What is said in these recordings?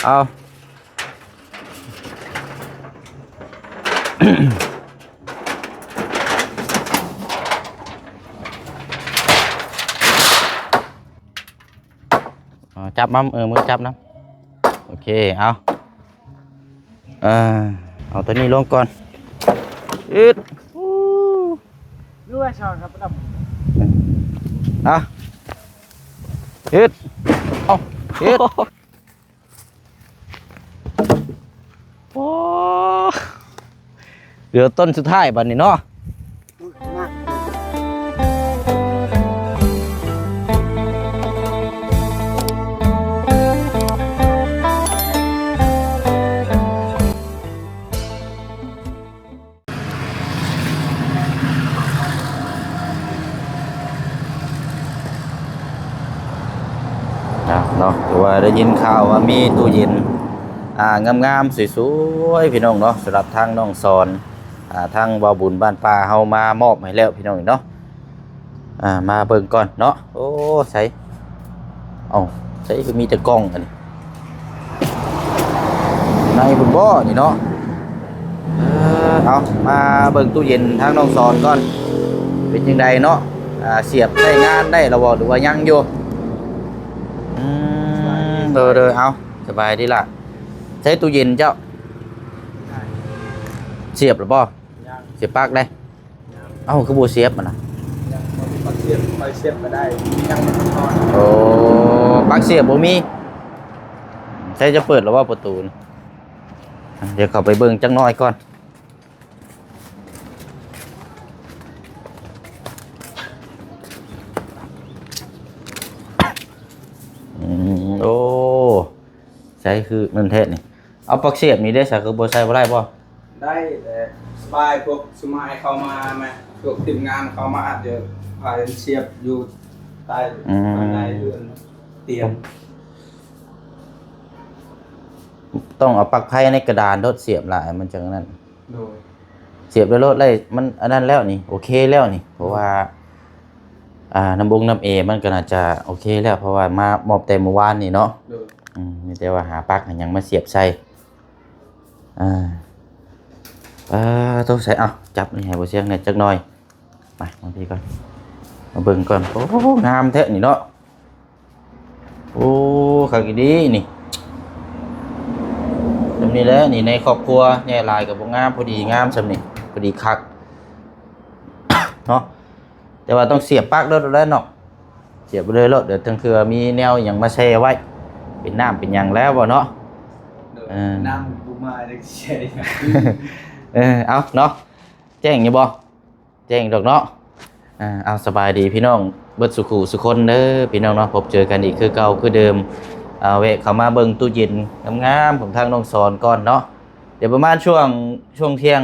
เอาจับมั้มมือจับนะโอเคเอาตัวนี้ลงก่อนอึดด้วยชอนครับดอึดเอาอึดโอ้เดี๋ยวต้นสุดท้ายบัดนี้เนาะเนาะแต่ว่าได้ยินข่าวว่ามีตู้เย็นงามๆสวยๆพี่น้องเนาะสำหรับทางน้องสอนทางบ่าวบุญบ้านป่าเฮามามอบให้แล้วพี่น้องเนาะมาเบิ่งก่อนเนาะโอ้ใใช้คือมีแต่กล้องอันนี้ในบุญบ่นี่เนาะเอามาเบิ่งตู้เย็นทางน้องสอนก่อนเป็นยังไงเนาะเสียบใช้งานได้แล้วบ่หรือว่ายังอยู่เด้อเอาสบายดีล่ะใช้ตู้เย็นเจ้าเสียบหรือเปล่าเสียบปลั๊กได้เอ้าคือโบเสียบมันนะเสียบไปเสียบมาได้ยังไม่พอโอ้ปลั๊กเสียบบ่มีใช้จะเปิดหรือว่าประตูเดี๋ยวเข้าไปเบิ่งจังน้อยก่อนโอ้ใช้คือมันเทศนี่เอาปลั๊กเสียบนี่ได้สักคือโบใช้บ่ได้ป่ะได้แต่สบายพวกสมัยเข้ามาไหมพวกทีมงานเข้ามาอาจจะพาเสียบอยู่ใต้เรือนเตียงต้องเอาปลั๊กไพ่ในกระดานรถเสียบละมันจังนั้นโดยเสียบด้วยรถเลยมันอันนั้นแล้วนี่โอเคแล้วนี่เพราะว่าน้ำเอมันก็น่าจะโอเคแล้วเพราะว่ามามอบแต่เมื่อวานนี่เนาะมีแต่ว่าหาปลั๊กยังมาเสียบใส่ต้องใส่จับนี่ให้บ่เสียงเนี่ยจักหน่อยไปบางทีก่อนมาเบิ่งก่อนโอ้งามแท้นี่เนาะโอ้ขักดีนี่จำนี้แหละนี่ในครอบครัวแย่ลายกับบ่งามพอดีงามซำนี่พอดีคัก เนาะแต่ว่าต้องเสียบปลั๊กแล้วเนาะเสียบไปเลยแล้วเดี๋ยวทั้งคือมีแนวอย่างมาแช่ไว้เป็นน้ำเป็นหยังแล้วบ่เนาะน้ำบุมาได้แช่เอาเนาะแจ้งอยู่บ่แจ้งดอกเนาะเอาสบายดีพี่น้องเบิดสุขุสุคนเด้อพี่น้องเนาะพบเจอกันอีกคือเก่าคือเดิมเวะเข้ามาเบิ่งตู้เย็นงามๆของทางน้องสอนก่อนเนาะเดี๋ยวประมาณช่วงเที่ยง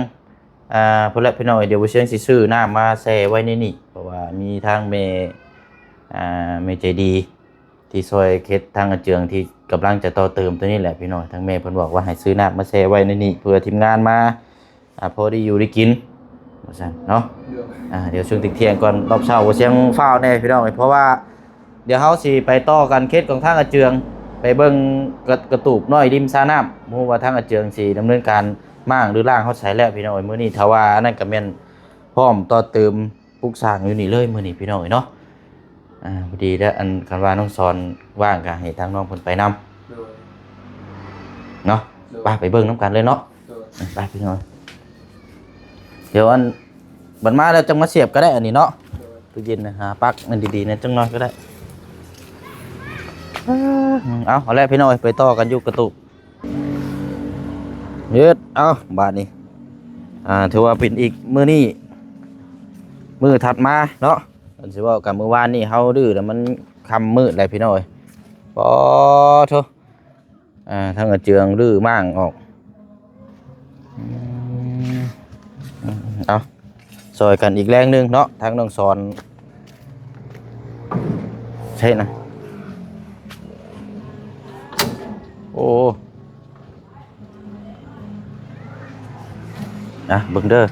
พอแล้วพี่น้องเดี๋ยวบ่เชิงสิซื้อน้ำมาแช่ไว้ในนี่เพราะว่ามีทางเมใจดีที่ซอยเคสทางอาเจืองที่กำลังจะต่อเติมตัวนี้แหละพี่น้องทางแม่เพิ่นบอกว่าให้ซื้อน้ำมาแช่ไว้ในนี่เพื่อทีมงานมาพอได้อยู่ได้กินว่าซั่นเนาะเดี๋ยวช่วงเที่ยงก่อนรอบเช้าบ่เสียงฟ้าวแน่พี่น้องเพราะว่าเดี๋ยวเฮาสิไปต่อกันเคสของทางอาเจืองไปเบิ่งกระตูบน้อยริมสระน้ำฮู้ว่าทางอาเจืองสิดำเนินการม่างหรือล่างเฮาใช้แล้วพี่น้องมื้อนี้ถ้าว่านั่นก็แม่นพร้อมต่อเติมปลูกสร้างอยู่นี่เลยมื้อนี้พี่น้องเนาะพอดีแล้วอันคันว่าน้องสอนว่างก็ให้ทางน้องเพิ่นไปนำเนาะไปเบิ่งนำกันเลยเนาะไปพี่น้องเดี๋ยวอันบัดมาแล้วจังมาเสียบก็ได้อันนี้เนาะตู้เย็นนะหาปลั๊กมันดีๆนะจังน้อยก็ได้เอาแล้วพี่น้องไปต่อกันอยู่กระตุกยืดบาทนี้ถือว่าเป็นอีกมื้อนี้มื้อถัดมาเนาะอันสิว่ากับมื้อวานนี่เฮาดื้อแล้วมันค่ำมืดแล้วพี่น้อยปอโธ่ทางเจืองดื้อมั่งออกซอยกันอีกแรงนึงเนาะทางน้องสอนใช่นะโอ้เบิ่งเด้อ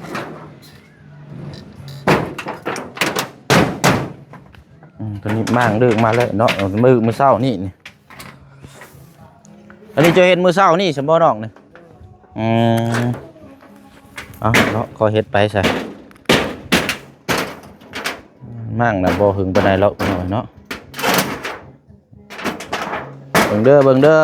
ตอนนี้มั่งดื้อมาแล้วเนาะมือเศร้านี่ อันนี้จะเห็นมือเช้านี่สมบ่น้องนี่เอาเนาะขอเฮ็ดไปซะมั่งน่ะบ่หึงปานใดหรอกหน่อยเนาะเบิ่งเด้อ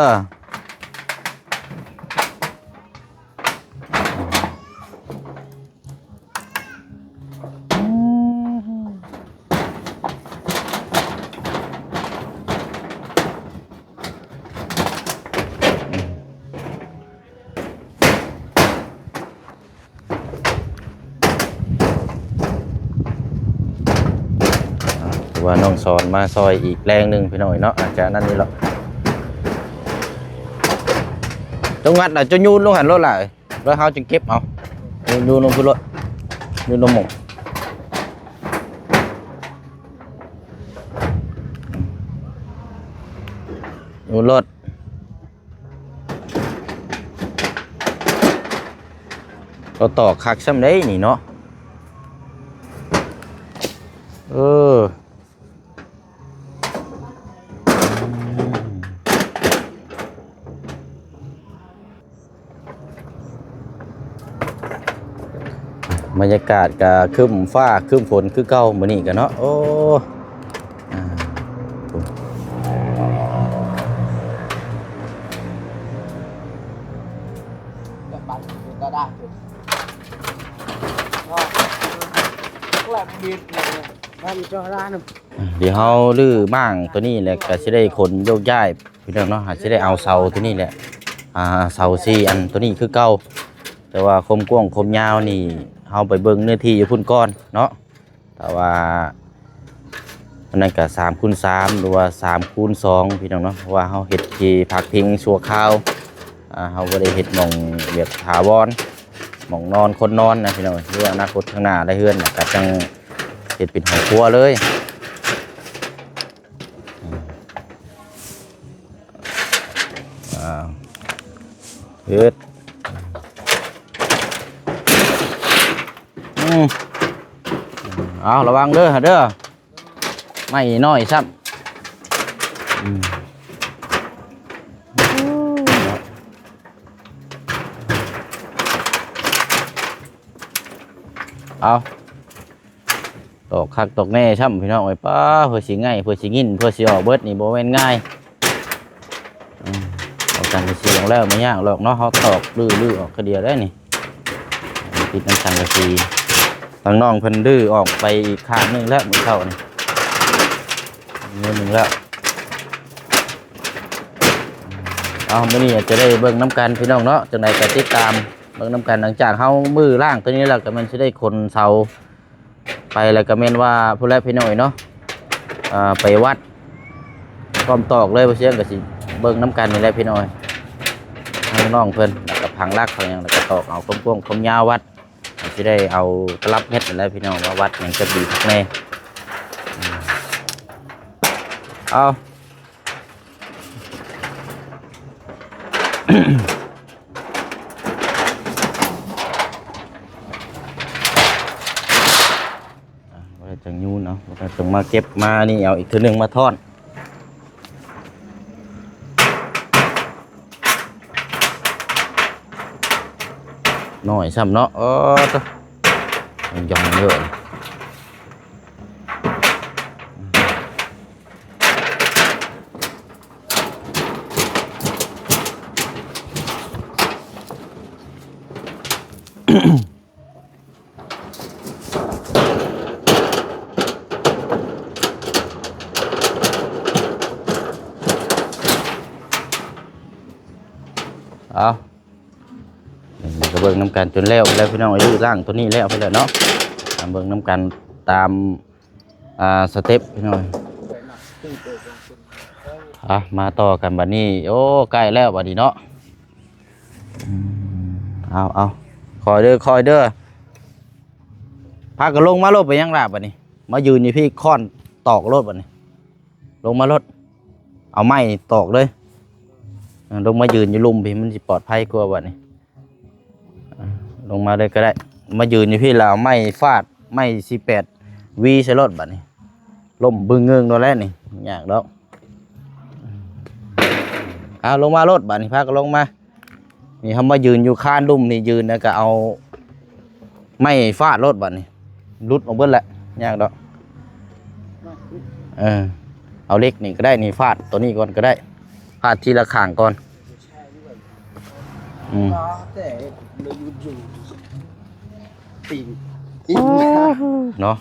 ว่าน้องสอนมาซอยอีกแรงหนึ่งพี่น้อยเนาะอาจจะนั่นนี่หรอกตรงงัดน่ะจะยูนลงหันรถlạiแล้วเขาจึงเก็บเอายูนลงพื้นรถยูนลงหมกยูนรถเราต่อคักซ้ำได้นี่เนาะบรรยากาศก็ครึ้มฟ้าครึ้มฝนคือเก่ามื้อนี้กันเนาะโอ้เดี๋ยวเฮาลื้อบ้างตัวนี้แหละก็สิได้ขนโยกย้ายพี่น้องเนาะสิได้เอาเสาตัวนี้แหละเสา4อันตัวนี้คือเก่าแต่ว่าคมกว้างคมยาวนี่เฮาไปเบิ่งเนื้อที่อยู่พุ่นก้อนเนาะแต่ว่าอันนั้นก็3x3หรือว่า3x2พี่น้องเนาะเพราะว่าเฮาเฮ็ดที่พักพิงชั่วคราวเฮาบ่ได้เฮ็ดหม่องแบบถาวรหม่องนอนคนนอนนะพี่น้องเพื่ออนาคตข้างหน้าได้เฮือนก็จังเฮ็ดเป็นห้องครัวเลยเฮ็ดเอาระวังเด้อไม่น้อยซ้ำเอาตอกคักตอกแน่ซ้ำพี่น้องไว้ป้าเพื่อสิง่ายเพื่อสิงินเพื่อสิออกเบิดนี่บ่แม่นง่ายเอากันไปสิแล้วไม่ยากหรอกเนาะเขาตอกลื้อออกก็เดียวได้นี่ติดน้ำสังกะสีทางน้องเพิ่นดื้อออกไปอีกข้างนึงแล้วมือเข้านี่มือหนึ่งแล้วเอามื้อนี้จะได้เบิ่งน้ำกันพี่น้องเนาะจังไดก็ติดตามเบิ่งน้ำกันหลังจากเฮามือล่างตัวนี้แล้วก็มันสิได้คนเสาไปแล้วก็แม่นว่าผู้แลพี่น้อยเนาะไปวัดพร้อมตอกเลยบ่เสียงก็สิเบิ่งน้ำกันนี่แหละพี่น้อยทางน้องเพิ่นแล้วก็พังรักเขาหยังแล้วก็ตอกเอากว้างๆความยาววัดจะได้เอากลับเฮ็ดแล้วพี่น้องว่าวัดมันจะดีทักแน่เอาว่าจะยูนเนาะว่าจะมาเก็บมานี่เอาอีกทีนึงมาทอดหน่อยซ้ำเนาะยังเยอะเอาเบิ่งน้ำกันจนแล้วพี่น้องอายุร่างตัวนี้แล้วไปแล้วเนาะเบิ่งน้ำกันตามสเต็ปพี่น้องมาต่อกันบัดนี้โอ้ใกล้แล้วบัดนี้เนาะเอาคอยเด้อพากันลงมารถไปยังลาบบัดนี้มายืนอยู่พี่ค้อนตอกรถบัดนี้ลงมารถเอาไม้ตอกเลยลงมายืนอยู่ลุ่มพี่มันสิปลอดภัยกว่าบัดนี้ลงมาเลยก็ได้มายืนอยู่พี่เราไม่ฟาดไม่48วีใส่รถบัดนี้ล่มบึ้งเงืองโดนแล้วนี่อยากแล้ว เอาลงมารถบัดนี้พาก็ลงมานี่เขามายืนอยู่ข้านลุ่มนี่ยืนแล้วก็เอาไม่ฟาดรถบัดนี้รุดออกเบิ้ลแหละยากดอกเอาเล็กนี่ก็ได้นี่ฟาดตัวนี้ก่อนก็ได้ฟาดทีละข้างก่อนแต่เราอยู่ปีนเนาะ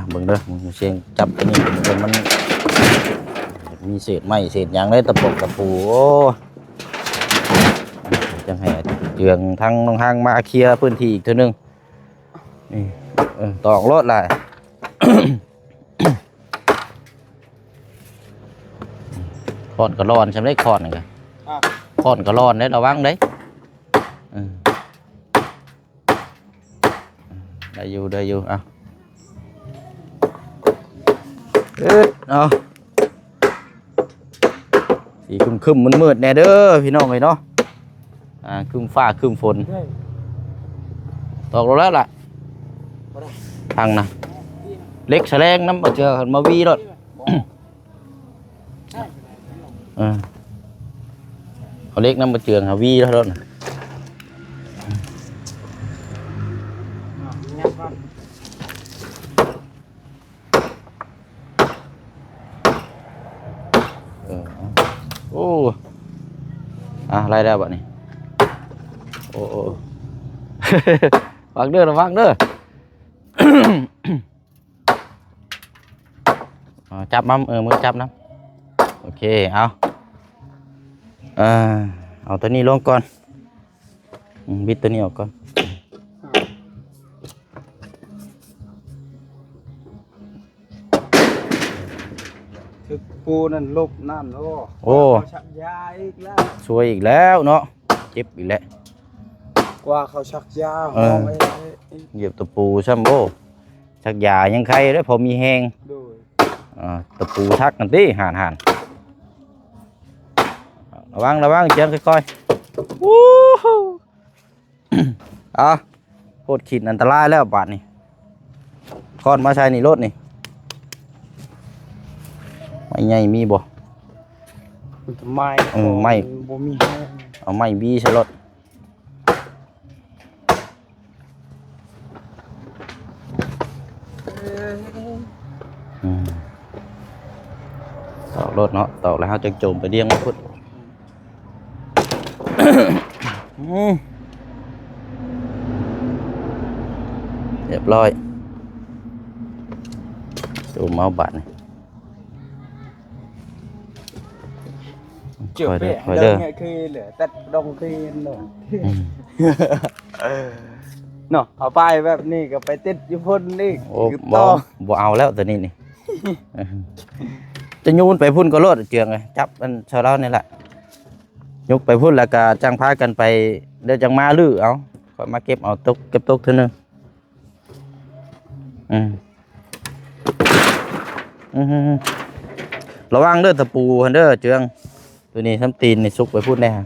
เบิ่งเด้อเสียงจับตัวนี้มันมีเศษไม้เศษยางเลยตะปบตะปูโอ้จังให้เจืองทั้งน้องห้างมาเคลียร์พื้นที่อีกเท่านึงนี่ตอกรถเลยคอนก็ร้อนใช่ไหมคอนนี่กันคอนก็ร้อนได้ระวังได้ได้อยู่อ่ะเอาสีคึมมืดแน่เด้อพี่น้องเลยเนาะคึมฟ้าคึมฝนตอกลงแล้วล่ะทางนะเล็กแฉลงน้ำเจอมาวีรถเขาเล็กน้ำมาเจืองหาวีแล้วรถโอ้อะไรได้บ่นี่โอ้ฟังเด้อระวังเด้อจับมั้มมือจับน้ำโอเคเอาตัวนี้ลงก่อนบิดตัวนี้ออกก่อนถึกปูนั่นลบน้ำแล้วโอ้ชักยาอีกแล้วช่วยอีกแล้วเนาะเจ็บอีกแล้วกว่าเขาชักยาเหยียบตะปูซ้ำโบชักยายังใครได้พอมีแหงตะปูทักกันดิห่านระวังเจียงค่อยๆวู้โคตรขีดอันตรายแล้วบาดนี่ก้อนมาใช้นี่รถนี่ไม่ใหญ่มีบ่ไม่บ่มีเอาไม้บีใช้รถตอกรถเนาะตอกแล้วจะโจมไปเดี้ยงมาพุทธเรียบร้อยโจมเมาบัตรเจือเด้อเด้อคือเหลือแต่ดงคือเนาะเนาะเอาไปแบบนี้ก็ไปติดอยู่พุ่นนี่บ่เอาแล้วตัวนี้นี่จะยูนไปพุ่นก็รถเจืองเลยจับมันชาวเรานี่แหละยกไปพุ่นแล้วก็จังพากันไปเดี๋ยวจังมาลื้อเอาค่อยมาเก็บเอาตกเก็บตกเท่านึงระวังเด้อตะปูเด้อเจืองตัวนี้ทำตีนนี่ซุกไปพุ่นได้ฮะ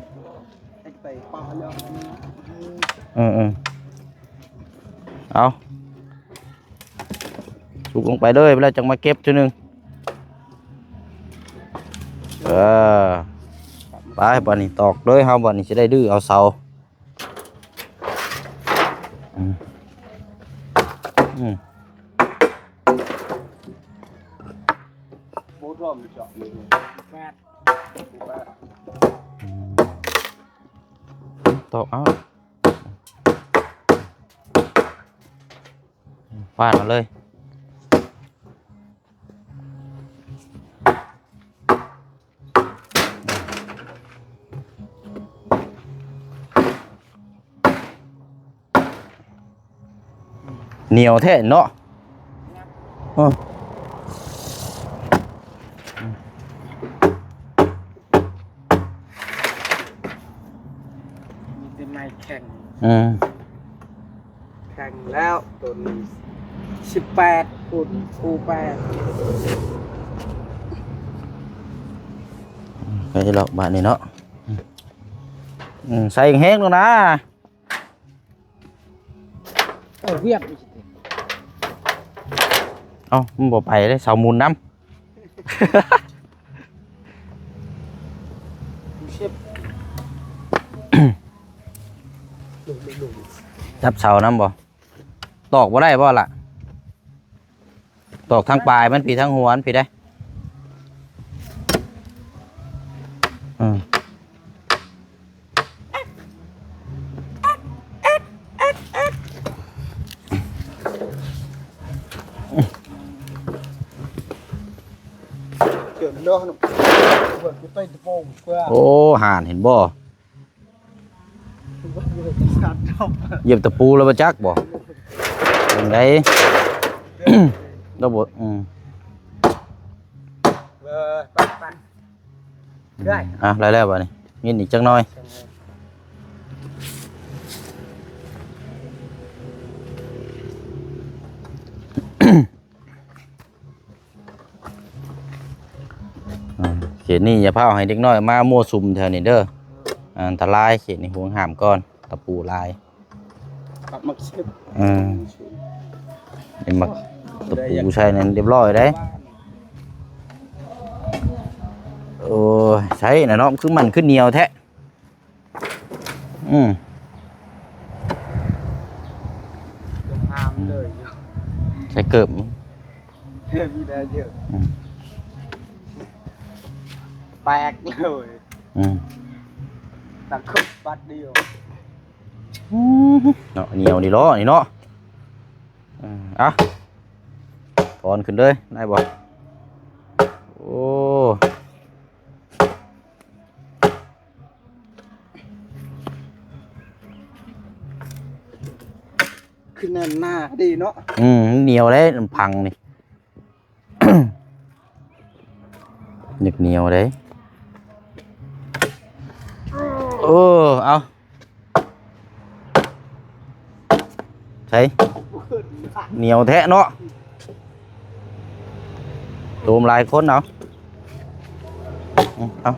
เอาซุกลงไปเลยแล้วจังมาเก็บเท่านึงไปบ่อนี่ตอกเลยเฮาบ่อนี่จะได้ดื้อเอาเสาตอกเอาฟาดมาเลยเหนียวแท้เนาะมีเป็นไม้แข็งแข็งแล้วตัวนี้18ปุ่นปู8ไปหรอกบ้านนี้เนาะใส่แห้งแล้วนะเวียดมันบ่ไปได้เสามูลน้ เชียบลุง จับเสาน้ำบ่ตอกบ่ได้บ่ล่ะตอกทางปลายมันปีทางหัวมันปีได้อืม เกิดเรื่องนึงเปิดกูเต้นตะโพงเพื่อ โอ้ห่านเห็นบ่ สัตว์ชอบ เหยียบตะปูแล้วบ่จักบ่ยังไง ระบบปันได้ อ่ะไรแล้วบ่นี่ยินอีกจังน้อยเขตนี้อย่าพาให้เด็กน้อยมามั่วสุมแถวนี้เด้ออันตรายเขตนี้ห่วงห้ามก่อนตะปูลาย ปักมักเชียบ เอ็มมักตะปูใช่นั่นเรียบร้อยได้โอ้ยใช่น่ะเนาะคือมันขึ้นเหนียวแท้ห้ามเลย ใช้เกิบ มีได้เยอะแตกเลยตักคุบปัดเดียว เนาะเหนียวนี่ล้อนี่เนาะอ่ะถอนขึ้นเลยได้บ่โอ้ ขึ้นแน่นหน้าดีเนาะ เหนียวเลยมันพังนี่ หนึกเหนียวเลยโอ้เอาใช่เหนียวแท้เนาะตูมหลายคนเอาเอา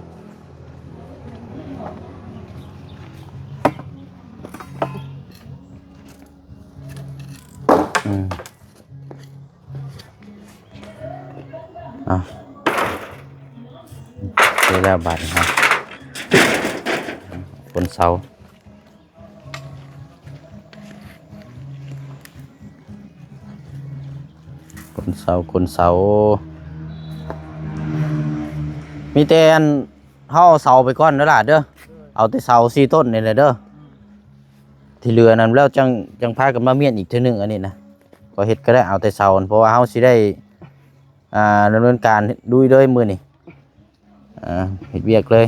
เอาเสร็จแล้วบาดครับคนเสาคนเสามีแต่อันเฮาเสาไปก่อนเด้อล่ะเด้อเอาแต่เสา4ต้นนี่แหละเด้อที่เหลือนั้นแล้วจังพากันมาเมียนอีกเทื่อนึงอันนี้นะก็เฮ็ดก็ได้เอาแต่เสาเพราะว่าเฮาสิได้ดำเนินการดุยเลยมื้อนี้เฮ็ดเวียกเลย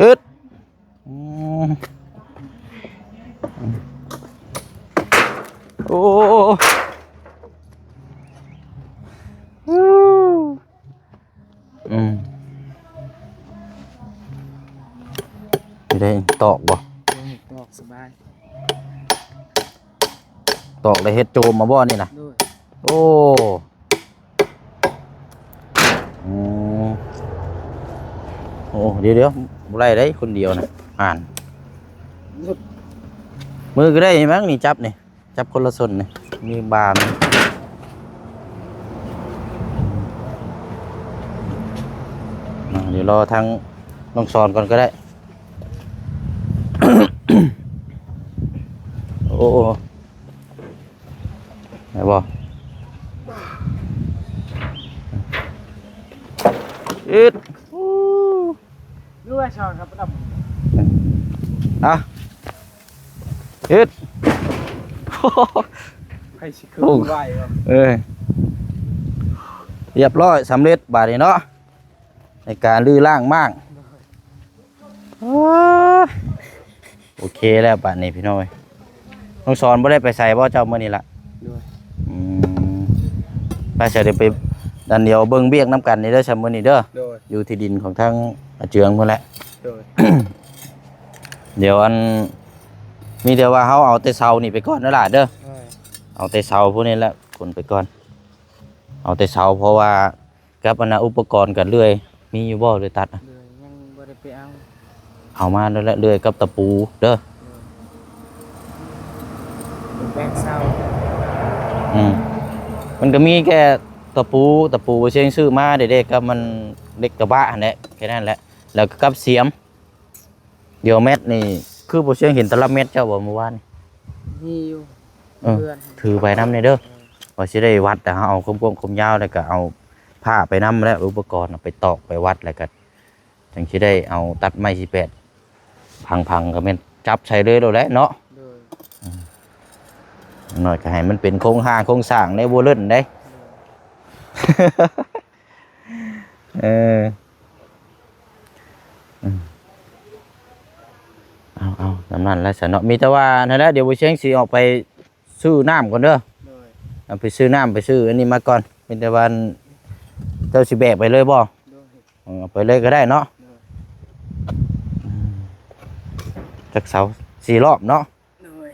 อึดโอ้ไม่ได้ตอกบ่ ตอกสบาย ตอกได้เฮ็ดโจมมาบ่นี่นะ ด้วย โอ้โอ้เดี๋ยวบ่ได้ได้คนเดียวนะมือก็ได้มั้งนี่จับนี่จับคนละส่วนนี่มีบาร์มเดี๋ยวรอทางน้องสอนก่อนก็ได้ โอ้ไหนบ่อึด ด้วยชอนครับดับ อึด ใครสิคือไหวครับ เรียบร้อยสำเร็จบาดนี้เนาะในการลื้อล่างมากโอเคแล้วบาดนี้พี่น้อยน้องสอนบ่ได้ไปใส่บ่เจ้ามื้อนี้ล่ะ ด้วย ไปเสียเดี๋ยวไปดันเดียวเบิ่งเบี้ยกน้ำกันนี่เด้อชมื้อนี้เด้อ ด้วย อยู่ที่ดินของทางอาเจืองพุ่นแหละ ด้วย เดี๋ยวอันมีแต่ว่าเฮาเอาแต่เสานี่ไปก่อนเด้อล่ะเด้อเอาแต่เสาพวกนี้แหละคนไปก่อนเอาแต่เสาเพราะว่ากับอันอุปกรณ์กันเรื่อยมีอยู่บ่เลยตัดเลยยังบ่ได้ไปเอา มาแล้วแหละเรื่อยกับตะปูเด้อ แบกเศร้า มันก็มีแค่ต ตะปูเชียงซื้อมาเด็กๆก็มันเด็กกระบะนั่นแหละแค่นั้นแหละแล้วก็กับเสียมเดี๋ยวเม็ดนี่คือบ่เชียงเห็นตะลับเม็ดเจ้าบ่เมื่อวาน มีอยู่ เออ เพื่อน ถือไปนำในเด้อว่าสิได้วัดแต่เอาคมยาวแล้วก็เอาผ้าไปนำแล้วอุปกรณ์เอาไปตอกไปวัดแล้วก็จังสิได้เอาตัดไม้18พังๆก็แม่นจับใช้เลยโดดแล้วเนาะ โดย หน่อยก็ให้มันเป็นโครงสร้างในบ่เลิ่นได้ เออเอาน้ำนั่นแล้วสนเนาะมีแต่ว่านั่นแหละเดี๋ยวบ่เชียงสิออกไปซื้อน้ำก่อนเด้อ โดย เอาไปซื้อน้ำไปซื้ออันนี้มาก่อนมีแต่ว่าเจ้าสิแบกไปเลยบ่ โดย เอาไปเลยก็ได้เนาะ โดย จักเสา4 รอบเนาะ โดย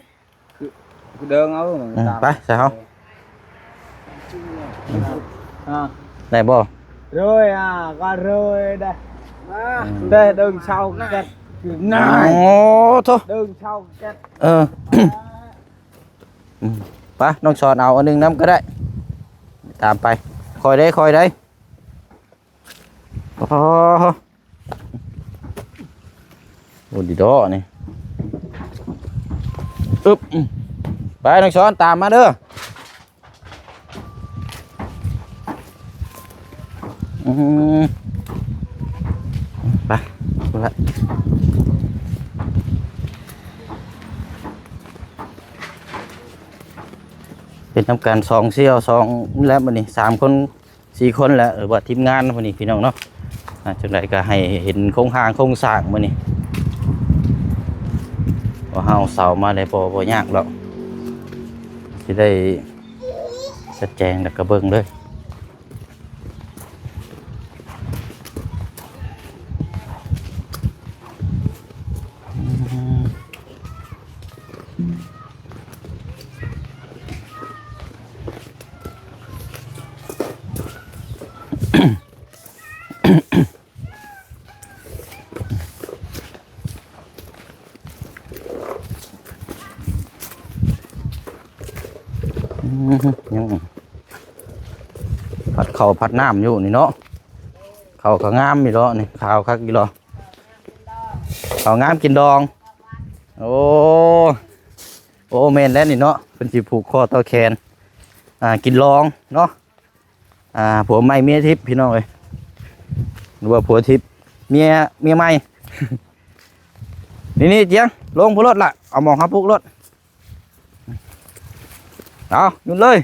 กูเดินเอา ไปใส่เฮา ได้บ่ rồi có rồi đây đây đường sau kẹt โอ้ này โธ่ đường sau kẹt เออ ไปน้องสอนเอาอันหนึงน้ำก็ได้ ตามไปคอยได้โอ้โหดีดอนี่อึ๊บไปน้องสอนตามมาเด้อไปละเป็นทำการ2 เสี่ยว2แล้ววันนี้3 คน 4 คนแล้วหรือว่าทีมงานวันนี้พี่น้องเนาะจังไรก็ให้เห็นโครงสร้างวันนี้ว่าเฮาเสามาได้บ่ยากหรอกสิได้ชัดแจงแล้วก็เบิ่งเลยยังผัดข้าวผัดน้ำอยู่นี่เนาะข้าวก็งามอยู่เนาะนี่ข้าวคักอยู่เนาะข้าวงามกินดองโอ้แม่นแล้วนี่เนาะเป็นสิผูกคอต่อแขนกินรองเนาะผัวใหม่เมียทิพย์พี่น้องเอ้ยหรือว่าผัวทิพย์เมียใหม่ นี่เจียงลงพรถละเอาหมองฮับปุกรถเอาหยุดเลย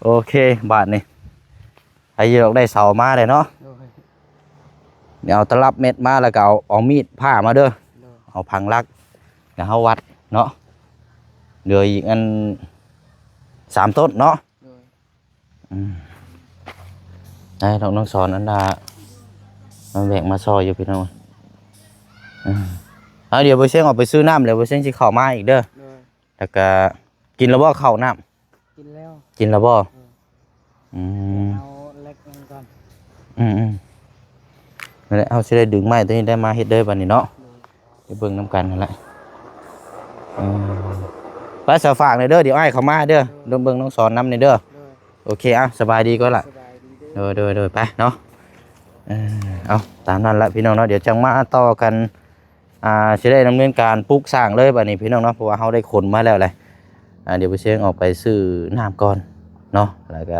โอเคบาทนี่ไอ้ยี่เราได้เสามาเลยเนาะ โดย เดี๋ยวเอาตลับเม็ดมาแล้วก็เอามีดผ้ามาเด้อ โดย เอาพังลักแล้วเอาวัดเนาะเดี๋ยวอีกอัน3 ต้นเนาะ โดย ได้น้องสอนอันดามันแบกมาซอยอยู่พี่น้องเอาเดี๋ยวไปเชียงออกไปซื้อน้ำเดี๋ยวไปเชียงสิเข้ามาอีกเด้อ โดย แล้วก็กินแล้วบ่เข้าน้ำ กินแล้ว กินแล้วบ่ เอาเล็กลงก่อน นั่นแหละเอาสิได้ดึงไม้ตัวนี้ได้มาเฮ็ดเด้อบัดนี้เนาะไปเบิ่งน้ำกันนั่นแหละไปสฝากหน่อยเด้อเดี๋ยวอ้ายเข้ามาเด้อเบิ่งน้องสอนนำหน่อยเด้อ โดย โอเคสบายดีก็ล่ะ สบายดีเด้อ โดยไปเนาะเอาตามนั้นละพี่น้องเนาะเดี๋ยวจังมาต่อกันสิได้ดำเนินการปลูกสร้างเลยบัดนี้พี่น้องเนาะเพราะว่าเฮาได้ขนมาแล้วแหละเดี๋ยวไปเชียงออกไปซื้อน้ำก่อนเนาะแล้วก็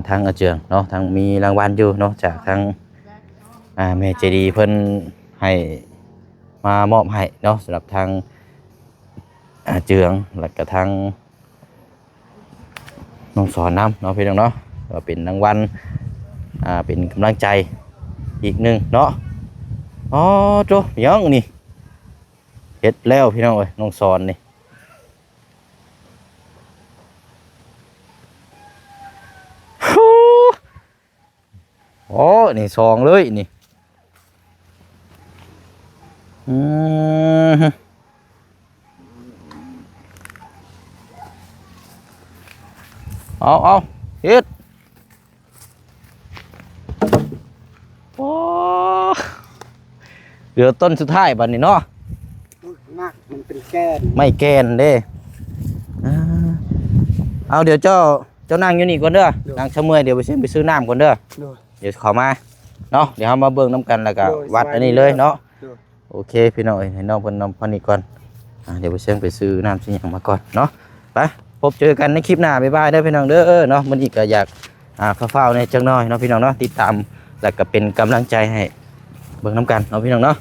ทางอาเจืองเนาะทางมีรางวัลอยู่เนาะจากทางแม่เจดีเพิ่นให้มามอบให้เนาะสำหรับทางอาเจืองแล้วก็ทางน้องสอนน้ำเนาะพี่น้องเนาะว่าเป็นรางวัลเป็นกำลังใจอีกหนึ่งเนาะอ๋อโจยังนี่เฮ็ดแล้วพี่น้องเอ้ยน้องสอนนี่โอ้นี่ซองเลยนี่เอาเฮ็ดโอ้เหลือต้นสุดท้ายบัดนี้เนาะ มากมันเป็นแกน ไม่แกนเด้ เอาเดี๋ยวเจ้านั่งอยู่นี่ก่อนเด้อนั่งชะเมื่อยเดี๋ยวไปซื้อน้ำก่อนเด้อ โดย เดี๋ยวเข้ามาเนาะเดี๋ยวเรามาเบิ่งน้ำกันแล้วก็ โดย วัด สบาย อันนี้เลยเนาะ โดย โอเคพี่น้องเอ้ยให้น้องเพิ่นนำพันนี้ก่อนเดี๋ยวไปไปซื้อน้ำซื้อหยังมาก่อนเนาะไปพบเจอกันในคลิปหน้าบ๊ายบายเด้อพี่น้องเด้อเนาะมื้อนี้ก็อยากฟ้าวๆในจังน้อยเนาะพี่น้องเนาะติดตามแล้วก็เป็นกำลังใจให้เบิ่งน้ำกันเนาะพี่น้องเนาะ